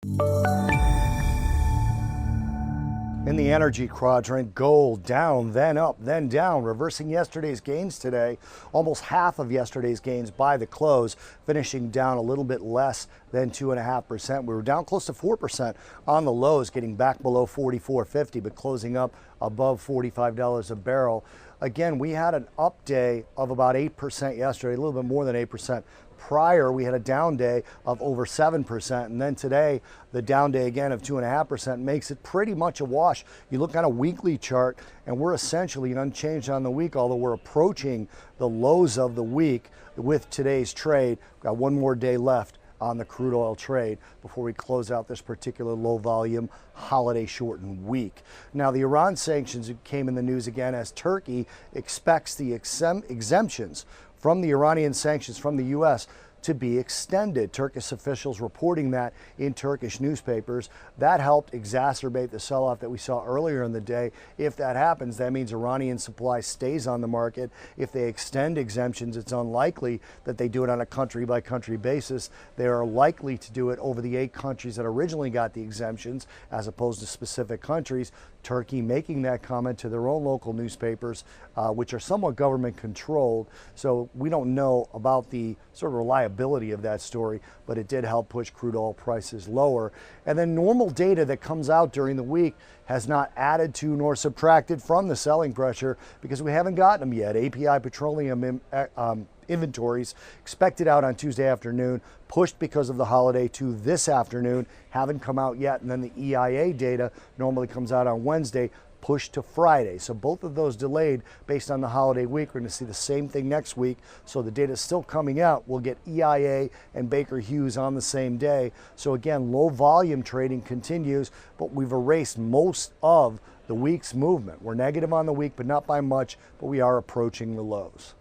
In the energy quadrant, gold down, then up, then down, reversing yesterday's gains today. Almost half of yesterday's gains by the close, finishing down a little bit less than 2.5%. We were down close to 4% on the lows, getting back below 44.50, but closing up above $45 a barrel. Again, we had an up day of about 8% yesterday, a little bit more than 8%. Prior, we had a down day of over 7%, and then today, the down day again of 2.5% makes it pretty much a wash. You look on a weekly chart, and we're essentially unchanged on the week, although we're approaching the lows of the week with today's trade. We've got one more day left on the crude oil trade before we close out this particular low volume holiday shortened week. Now, the Iran sanctions came in the news again as Turkey expects the exemptions from the Iranian sanctions from the U.S. to be extended. Turkish officials reporting that in Turkish newspapers. That helped exacerbate the sell-off that we saw earlier in the day. If that happens, that means Iranian supply stays on the market. If they extend exemptions, it's unlikely that they do it on a country-by-country basis. They are likely to do it over the 8 countries that originally got the exemptions, as opposed to specific countries. Turkey making that comment to their own local newspapers, which are somewhat government controlled. So we don't know about the sort of reliability of that story, but it did help push crude oil prices lower. And then normal data that comes out during the week has not added to nor subtracted from the selling pressure because we haven't gotten them yet. API petroleum inventories expected out on Tuesday afternoon, pushed because of the holiday to this afternoon, haven't come out yet. And then the EIA data normally comes out on Wednesday, pushed to Friday. So both of those delayed based on the holiday week. We're going to see the same thing next week. So the data is still coming out. We'll get EIA and Baker Hughes on the same day. So again, low volume trading continues, but we've erased most of the week's movement. We're negative on the week, but not by much, but we are approaching the lows.